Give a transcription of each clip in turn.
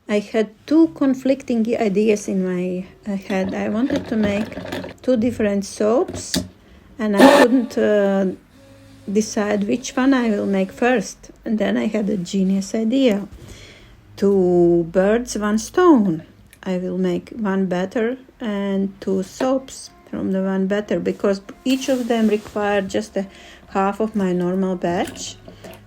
I had two conflicting ideas in my head. I wanted to make two different soaps, and I couldn't decide which one I will make first. And then I had a genius idea. Two birds, one stone. I will make one batter and two soaps from the one batter, because each of them require just a half of my normal batch.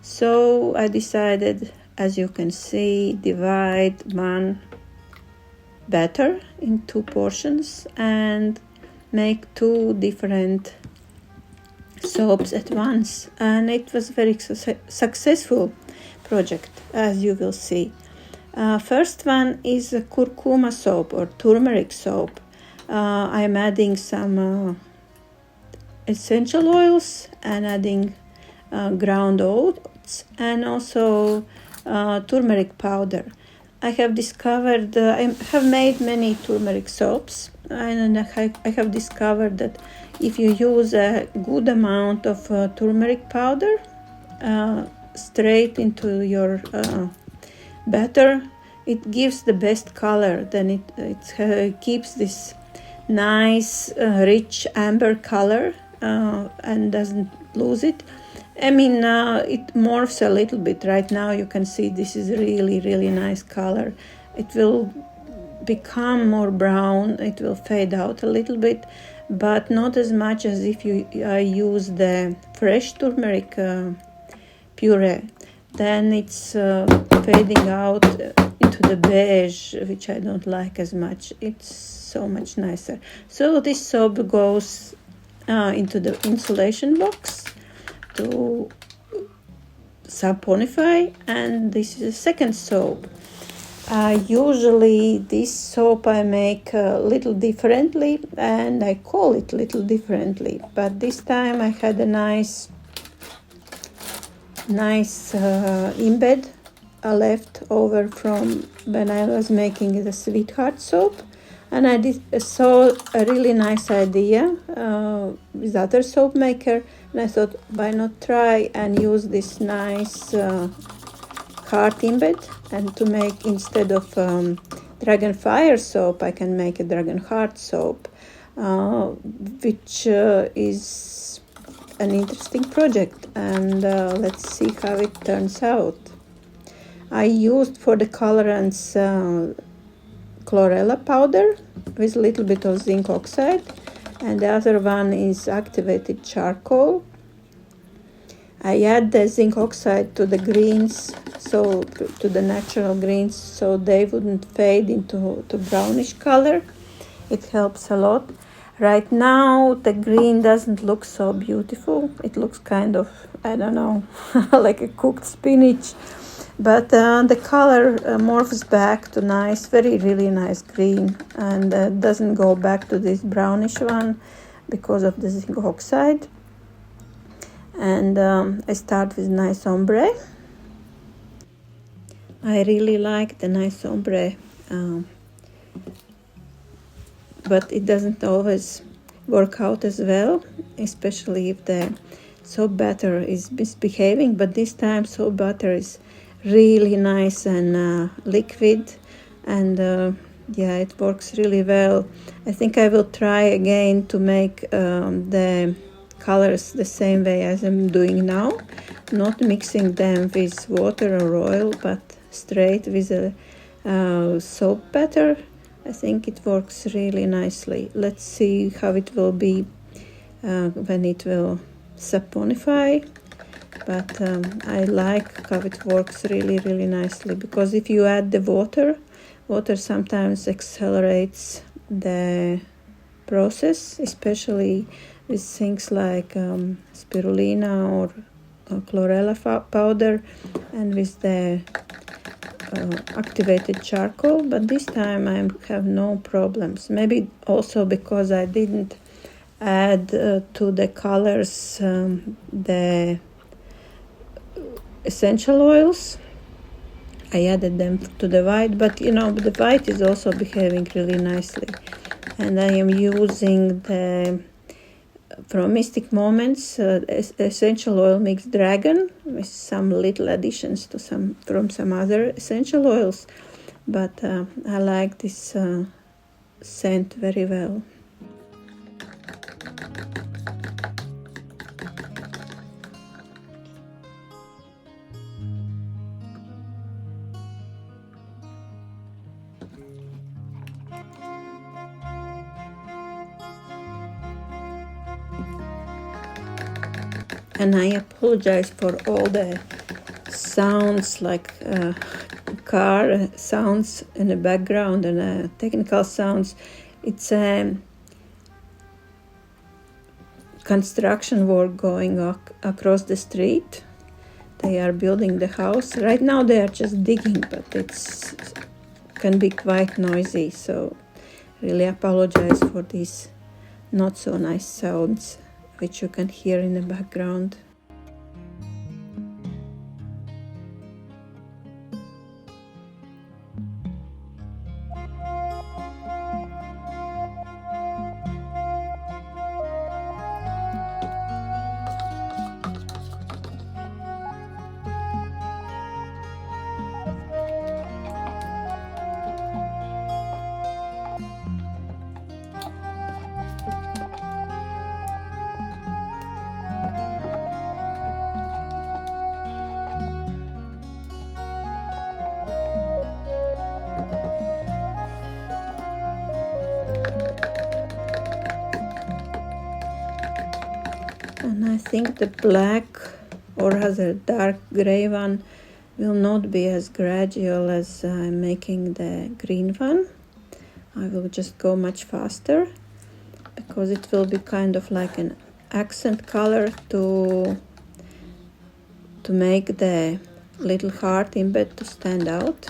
So I decided, as you can see, divide one batter in two portions and make two different soaps at once. And it was a very successful project, as you will see. First one is a curcuma soap or turmeric soap. I'm adding some essential oils and adding ground oats and also turmeric powder. I have discovered, I have made many turmeric soaps, and I have discovered that if you use a good amount of turmeric powder straight into your batter, it gives the best color. Then it keeps this nice rich amber color and doesn't lose it. I mean, it morphs a little bit. Right now you can see this is really nice color. It will become more brown, it will fade out a little bit, but not as much as if you use the fresh turmeric puree. Then it's fading out into the beige, which I don't like as much. It's so much nicer. So this soap goes into the insulation box to saponify, and this is a second soap. Usually this soap I make a little differently, and I call it little differently, but this time I had a nice embed left over from when I was making the sweetheart soap, and I saw a really nice idea with other soap maker, and I thought, why not try and use this nice heart embed, and to make, instead of dragon fire soap, I can make a dragon heart soap, which is an interesting project, and let's see how it turns out. I used for the colorants chlorella powder with a little bit of zinc oxide, and the other one is activated charcoal. I add the zinc oxide to the greens, so to the natural greens, so they wouldn't fade into brownish color. It helps a lot. Right now the green doesn't look so beautiful. It looks kind of, I don't know, like a cooked spinach. But the color morphs back to nice, really nice green, and doesn't go back to this brownish one because of the zinc oxide. And I start with nice ombre. I really like the nice ombre, but it doesn't always work out as well, especially if the soap batter is misbehaving. But this time soap batter is really nice and liquid, and yeah, it works really well. I think I will try again to make the colors the same way as I'm doing now, not mixing them with water or oil, but straight with a soap batter. I think it works really nicely. Let's see how it will be when it will saponify. But I like how it works really nicely, because if you add the water sometimes accelerates the process, especially with things like spirulina or chlorella powder, and with the activated charcoal. But this time I have no problems. Maybe also because I didn't add to the colors the essential oils. I added them to the white, but you know, the white is also behaving really nicely. And I am using the, from Mystic Moments, essential oil mix dragon with some little additions to from some other essential oils. but I like this scent very well. And I apologize for all the sounds, like car sounds in the background and technical sounds. It's a construction work going across the street. They are building the house. Right now they are just digging, but it's can be quite noisy, so really apologize for these not so nice sounds which you can hear in the background. And I think the black, or rather dark gray one, will not be as gradual as I'm making the green one. I will just go much faster because it will be kind of like an accent color to make the little heart imbed to stand out.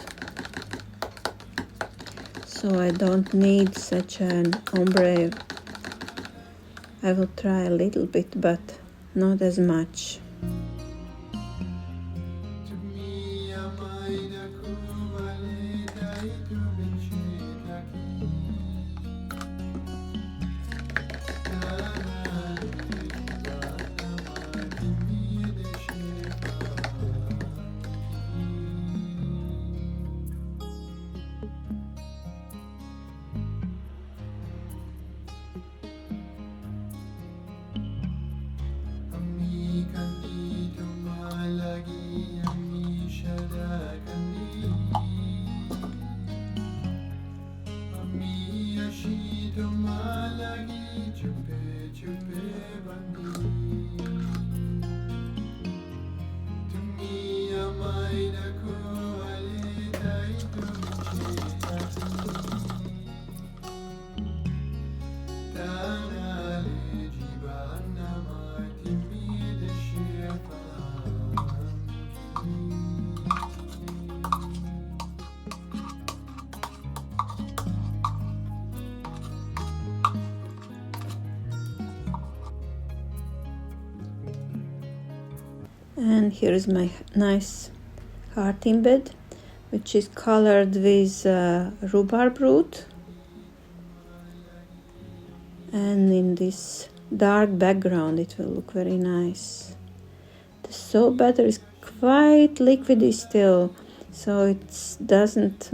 So I don't need such an ombre. I will try a little bit, but not as much. And here is my nice heart imbed, which is colored with rhubarb root, and in this dark background it will look very nice. The soap batter is quite liquidy still, so it doesn't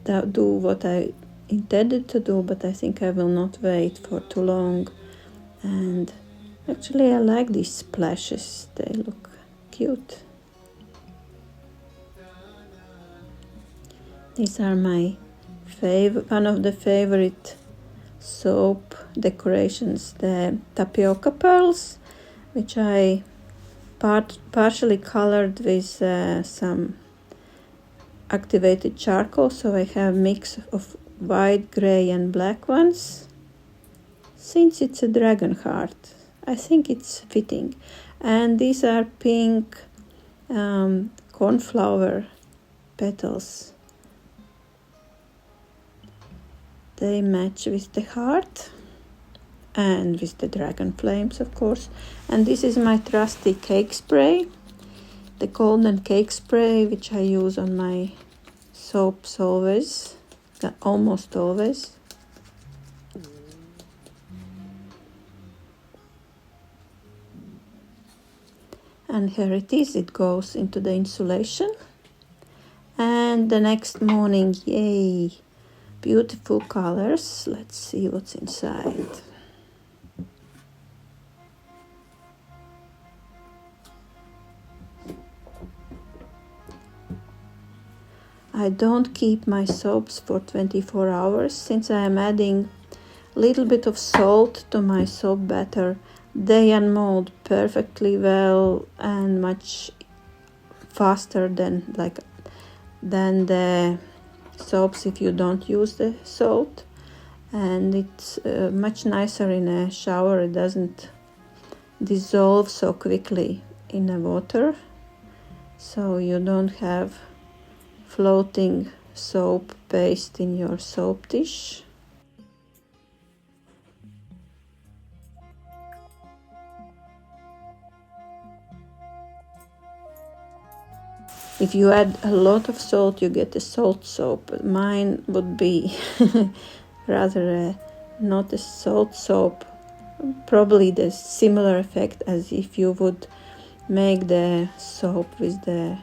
do what I intended to do, but I think I will not wait for too long. And actually I like these splashes, they look cute. These are my one of the favorite soap decorations, the tapioca pearls, which I partially colored with some activated charcoal, so I have a mix of white, gray and black ones. Since it's a dragon heart, I think it's fitting. And these are pink cornflower petals. They match with the heart and with the dragon flames, of course. And this is my trusty cake spray, the golden cake spray, which I use on my soaps always, almost always. And here it is, it goes into the insulation. And the next morning, yay, beautiful colors. Let's see what's inside. I don't keep my soaps for 24 hours since I am adding a little bit of salt to my soap batter. They unmold perfectly well and much faster than the soaps if you don't use the salt, and it's much nicer in a shower. It doesn't dissolve so quickly in the water, so you don't have floating soap paste in your soap dish. If you add a lot of salt, you get a salt soap. Mine would be rather not a salt soap. Probably the similar effect as if you would make the soap with the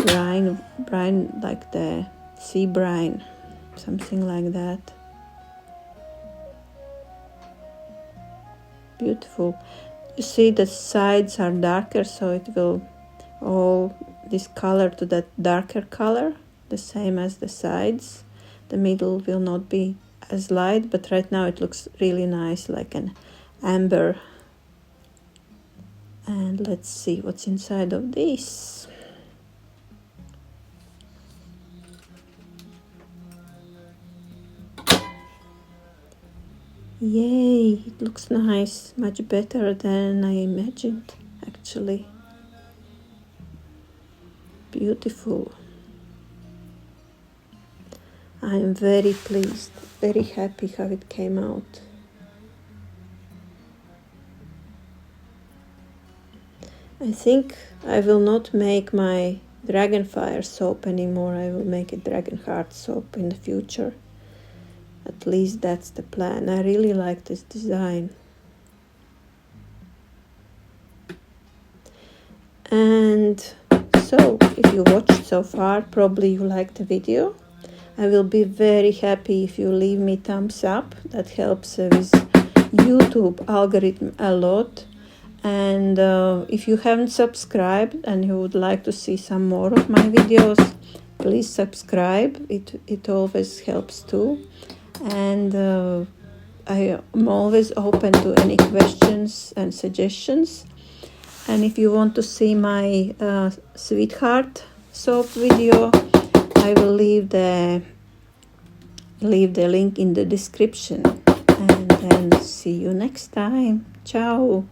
brine like the sea brine, something like that. Beautiful. You see the sides are darker, so it will all this color to that darker color, the same as the sides. The middle will not be as light, but right now it looks really nice, like an amber. And let's see what's inside of this. Yay, it looks nice, much better than I imagined, actually. Beautiful. I am very pleased, very happy how it came out. I think I will not make my Dragonfire soap anymore. I will make a Dragonheart soap in the future. At least that's the plan. I really like this design. And so, if you watched so far, probably you liked the video. I will be very happy if you leave me thumbs up. That helps with YouTube algorithm a lot. And if you haven't subscribed and you would like to see some more of my videos, please subscribe. It always helps too. And I am always open to any questions and suggestions. And if you want to see my sweetheart soap video, I will leave the link in the description. And then see you next time. Ciao.